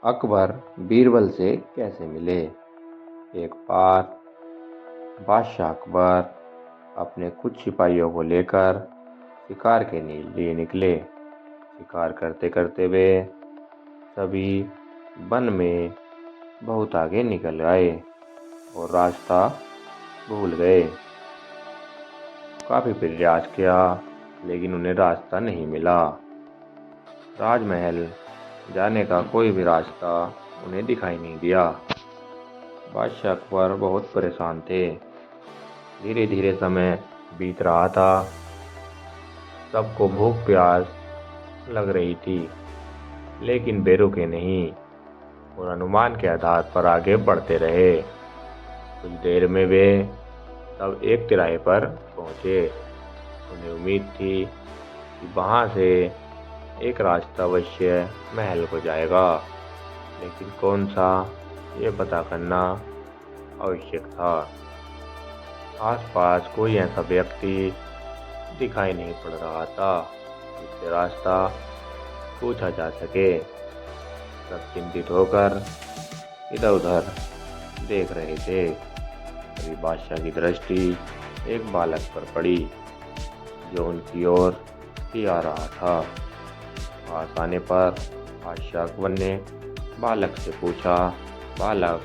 अकबर बीरबल से कैसे मिले। एक बार बादशाह अकबर अपने कुछ सिपाहियों को लेकर शिकार के लिए निकले। शिकार करते करते वे सभी वन में बहुत आगे निकल आए और रास्ता भूल गए। काफी प्रयास किया लेकिन उन्हें रास्ता नहीं मिला। राजमहल जाने का कोई भी रास्ता उन्हें दिखाई नहीं दिया। बादशाह अकबर बहुत परेशान थे। धीरे धीरे समय बीत रहा था। सबको भूख प्यास लग रही थी लेकिन बेरुखे नहीं और अनुमान के आधार पर आगे बढ़ते रहे। कुछ देर में वे सब एक तिराहे पर पहुंचे। उन्हें उम्मीद थी कि वहां से एक रास्ता अवश्य महल को जाएगा, लेकिन कौन सा ये पता करना आवश्यक था। आसपास कोई ऐसा व्यक्ति दिखाई नहीं पड़ रहा था जिससे रास्ता पूछा जा सके। सब चिंतित होकर इधर उधर देख रहे थे। तभी बादशाह की दृष्टि एक बालक पर पड़ी जो उनकी ओर ही आ रहा था। पास आने पर बादशाह अकबर ने बालक से पूछा, बालक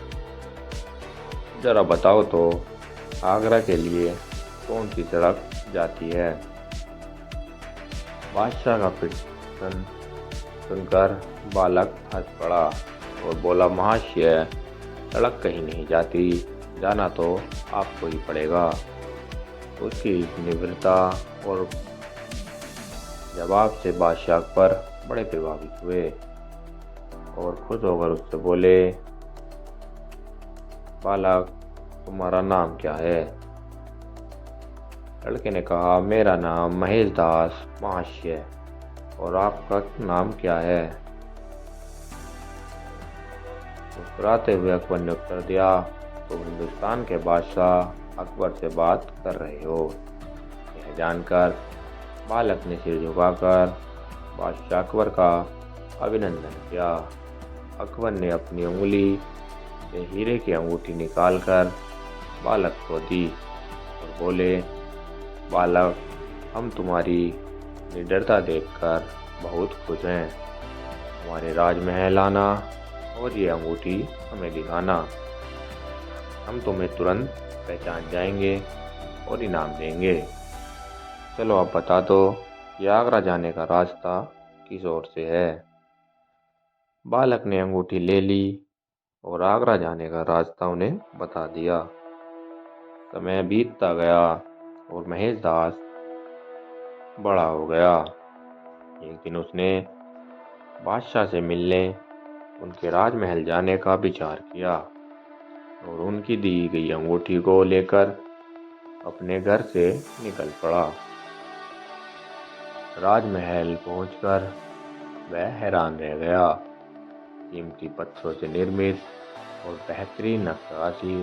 जरा बताओ तो आगरा के लिए कौन सी सड़क जाती है। बादशाह का प्रश्न सुनकर बालक हंस पड़ा और बोला, महाशय सड़क कहीं नहीं जाती, जाना तो आपको ही पड़ेगा। उसकी निम्रता और जवाब से बादशाह अकबर बड़े प्रभावित हुए और खुश होकर उससे बोले, बालक तुम्हारा नाम क्या है। लड़के ने कहा, मेरा नाम महेश दास महाशय, और आपका नाम क्या है। मुस्कुराते हुए अकबर ने उत्तर दिया, तुम हिंदुस्तान के बादशाह अकबर से बात कर रहे हो। यह जानकर बालक ने सिर झुकाकर बादशाह अकबर का अभिनंदन किया। अकबर ने अपनी उंगली से हीरे की अंगूठी निकालकर बालक को दी और बोले, बालक हम तुम्हारी निडरता देखकर बहुत खुश हैं। हमारे राजमहल आना और ये अंगूठी हमें दिखाना। हम तुम्हें तुरंत पहचान जाएंगे और इनाम देंगे। चलो अब बता दो कि आगरा जाने का रास्ता किस ओर से है। बालक ने अंगूठी ले ली और आगरा जाने का रास्ता उन्हें बता दिया। समय बीतता गया और महेश दास बड़ा हो गया। एक दिन उसने बादशाह से मिलने उनके राजमहल जाने का विचार किया और उनकी दी गई अंगूठी को लेकर अपने घर से निकल पड़ा। राजमहल पहुंचकर वह हैरान रह गया। कीमती पत्थरों से निर्मित और बेहतरीन नक्काशी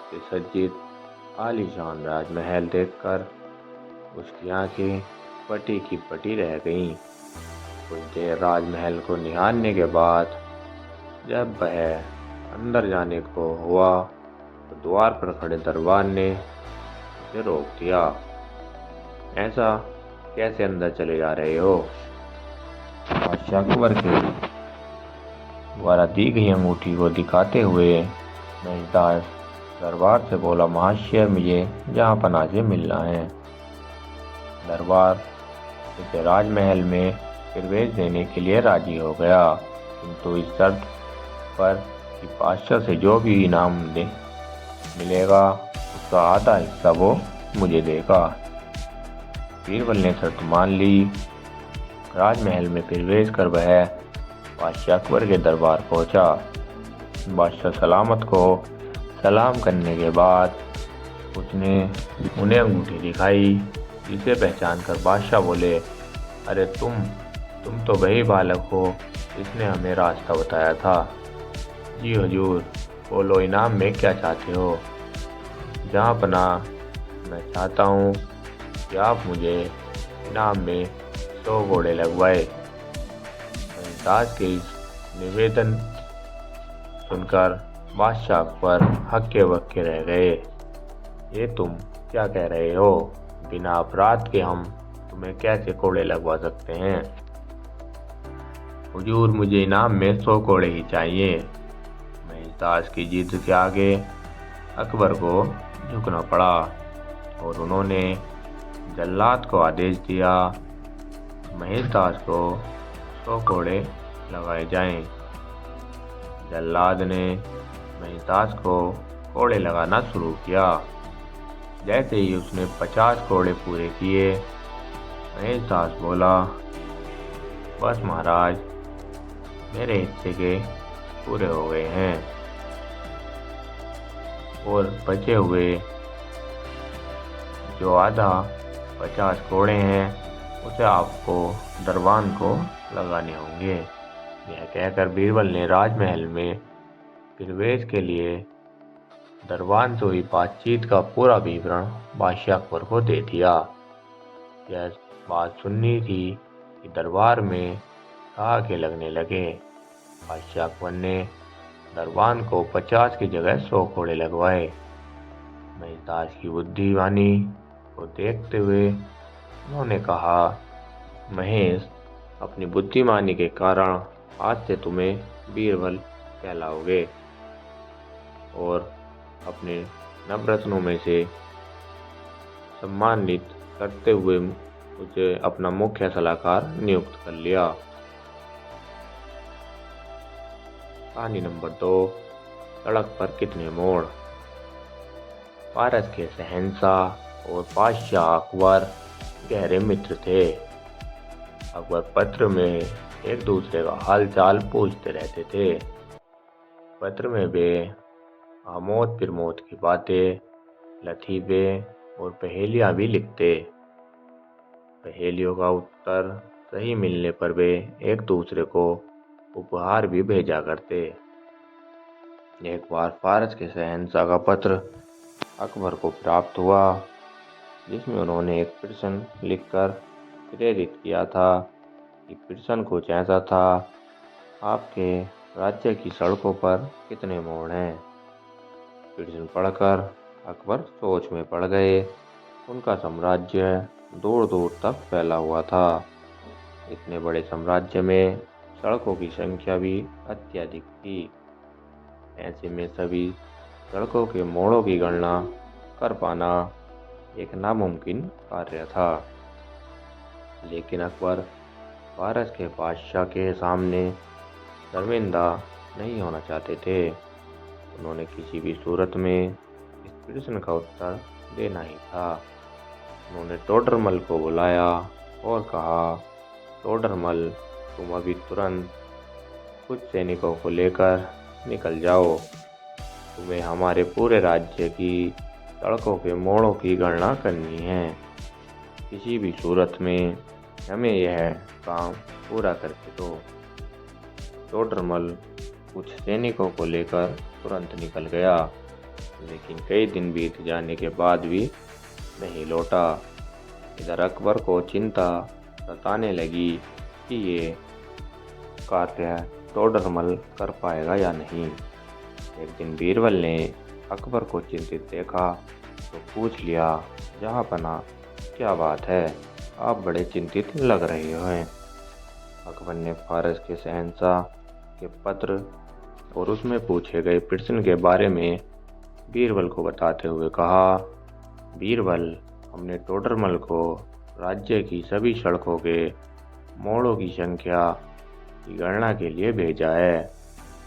से सज्जित आलीशान राजमहल देखकर उसकी आंखें पटी की पटी रह गईं। कुछ देर राजमहल को निहारने के बाद जब वह अंदर जाने को हुआ तो द्वार पर खड़े दरबार ने उसे रोक दिया। ऐसा कैसे अंदर चले जा रहे हो। बादशाह अकबर के द्वारा दी गई अंगूठी को दिखाते हुए महेशदास दरबार से बोला, महाशय मुझे जहाँ पनाह से मिलना है। दरबार उसे राजमहल में प्रवेश देने के लिए राजी हो गया, किंतु इस शर्त पर कि बादशाह से जो भी इनाम मिलेगा उसका आधा हिस्सा वो मुझे देगा। बीरबल ने शर्त मान ली। राजमहल में प्रवेश कर वह बादशाह अकबर के दरबार पहुंचा। बादशाह सलामत को सलाम करने के बाद उसने उन्हें अंगूठी दिखाई, जिसे पहचान कर बादशाह बोले, अरे तुम तो वही बालक हो जिसने हमें रास्ता बताया था। जी हुजूर, बोलो इनाम में क्या चाहते हो। जहाँ पनाह मैं चाहता हूँ कि आप मुझे इनाम में 100 घोड़े लगवाए। दास के इस निवेदन सुनकर बादशाह अकबर हक्के बक्के रह गए। ये तुम क्या कह रहे हो? बिना अपराध के हम तुम्हें कैसे कोड़े लगवा सकते हैं? हुजूर, मुझे इनाम में 100 कोड़े ही चाहिए। महेशदास की जिद के आगे अकबर को झुकना पड़ा और उन्होंने जल्लाद को आदेश दिया, महेशदास को 100 कोड़े लगाए जाएं। जल्लाद ने महेशदास को कोड़े लगाना शुरू किया। जैसे ही उसने 50 कोड़े पूरे किए, महेशदास बोला, बस महाराज, मेरे हिस्से के पूरे हो गए हैं और बचे हुए जो आधा 50 कोड़े हैं उसे आपको दरबान को लगाने होंगे। यह कहकर बीरबल ने राजमहल में प्रवेश के लिए दरबान से हुई बातचीत का पूरा विवरण बादशाह अकबर को दे दिया। यह बात सुननी थी कि दरबार में ठहाके लगने लगे। बादशाह अकबर ने दरबान को 50 की जगह 100 कोड़े लगवाए। महेशदास की बुद्धिमानी को देखते हुए उन्होंने कहा, महेश, अपनी बुद्धिमानी के कारण आज से तुम्हें बीरबल कहलाओगे और अपने नवरत्नों में से सम्मानित करते हुए उसे अपना मुख्य सलाहकार नियुक्त कर लिया। कहानी नंबर 2, सड़क पर कितने मोड़। फारस के शहंशाह और बादशाह अकबर गहरे मित्र थे। अकबर पत्र में एक दूसरे का हाल चाल पूछते रहते थे। पत्र में वे आमोद प्रमोद की बातें, लतीफ़े और पहेलियां भी लिखते। पहेलियों का उत्तर सही मिलने पर वे एक दूसरे को उपहार भी भेजा करते। एक बार फारस के शहंशाह का पत्र अकबर को प्राप्त हुआ, जिसमें उन्होंने एक प्रश्न लिखकर प्रेरित किया था कि प्रश्न कुछ ऐसा था, आपके राज्य की सड़कों पर कितने मोड़ हैं? प्रश्न पढ़कर अकबर सोच में पड़ गए। उनका साम्राज्य दूर दूर तक फैला हुआ था। इतने बड़े साम्राज्य में सड़कों की संख्या भी अत्यधिक थी। ऐसे में सभी सड़कों के मोड़ों की गणना कर पाना एक नामुमकिन कार्य था। लेकिन अकबर फारस के बादशाह के सामने शर्मिंदा नहीं होना चाहते थे। उन्होंने किसी भी सूरत में इस प्रश्न का उत्तर देना ही था। उन्होंने टोडरमल को बुलाया और कहा, टोडरमल, तुम अभी तुरंत कुछ सैनिकों को लेकर निकल जाओ। तुम्हें हमारे पूरे राज्य की सड़कों के मोड़ों की गणना करनी है। किसी भी सूरत में हमें यह काम पूरा करके दो। टोडरमल कुछ सैनिकों को लेकर तुरंत निकल गया, लेकिन कई दिन बीत जाने के बाद भी नहीं लौटा। इधर अकबर को चिंता सताने लगी कि ये कार्य टोडरमल कर पाएगा या नहीं। एक दिन बीरबल ने अकबर को चिंतित देखा तो पूछ लिया, जहाँपना, क्या बात है? आप बड़े चिंतित लग रहे हैं। अकबर ने फारस के शहंशाह के पत्र और उसमें पूछे गए प्रश्न के बारे में बीरबल को बताते हुए कहा, बीरबल, हमने टोडरमल को राज्य की सभी सड़कों के मोड़ों की संख्या की गणना के लिए भेजा है।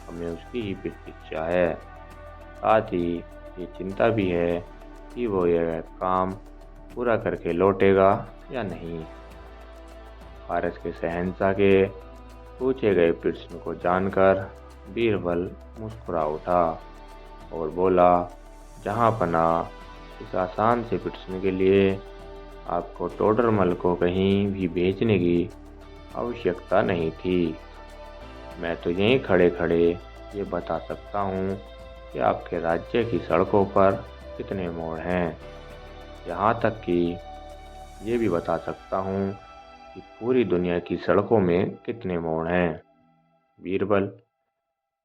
हमें उसकी ही प्रतीक्षा है। साथ ही ये चिंता भी है कि वो यह काम पूरा करके लौटेगा या नहीं। फारस के शहंशाह के पूछे गए प्रश्न को जानकर बीरबल मुस्कुरा उठा और बोला, जहाँपना, इस आसान से प्रश्न के लिए आपको टोडरमल को कहीं भी भेजने की आवश्यकता नहीं थी। मैं तो यहीं खड़े खड़े ये बता सकता हूँ कि आपके राज्य की सड़कों पर कितने मोड़ हैं। यहाँ तक कि ये भी बता सकता हूँ कि पूरी दुनिया की सड़कों में कितने मोड़ हैं। बीरबल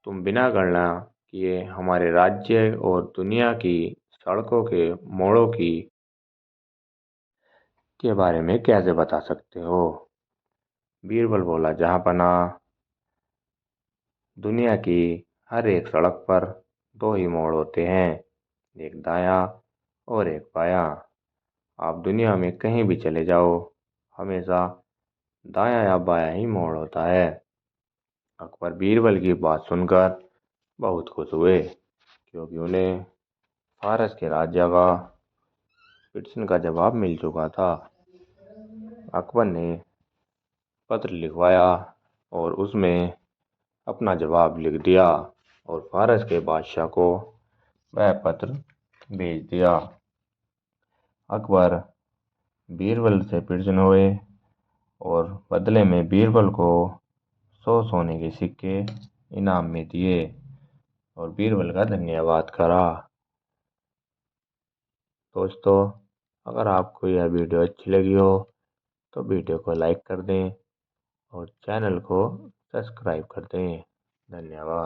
तुम बिना गणना किए हमारे राज्य और दुनिया की सड़कों के मोड़ों की के बारे में कैसे बता सकते हो? बीरबल बोला, जहाँपना, दुनिया की हर एक सड़क पर दो ही मोड़ होते हैं, एक दायां और एक बायां। आप दुनिया में कहीं भी चले जाओ, हमेशा दायां या बायां ही मोड़ होता है। अकबर बीरबल की बात सुनकर बहुत खुश हुए, क्योंकि उन्हें फारस के राजा का प्रश्न का जवाब मिल चुका था। अकबर ने पत्र लिखवाया और उसमें अपना जवाब लिख दिया और फारस के बादशाह को वह पत्र भेज दिया। अकबर बीरबल से प्रसन्न हुए और बदले में बीरबल को 100 सोने के सिक्के इनाम में दिए और बीरबल का धन्यवाद करा। दोस्तों, अगर आपको यह वीडियो अच्छी लगी हो तो वीडियो को लाइक कर दें और चैनल को सब्सक्राइब कर दें। धन्यवाद।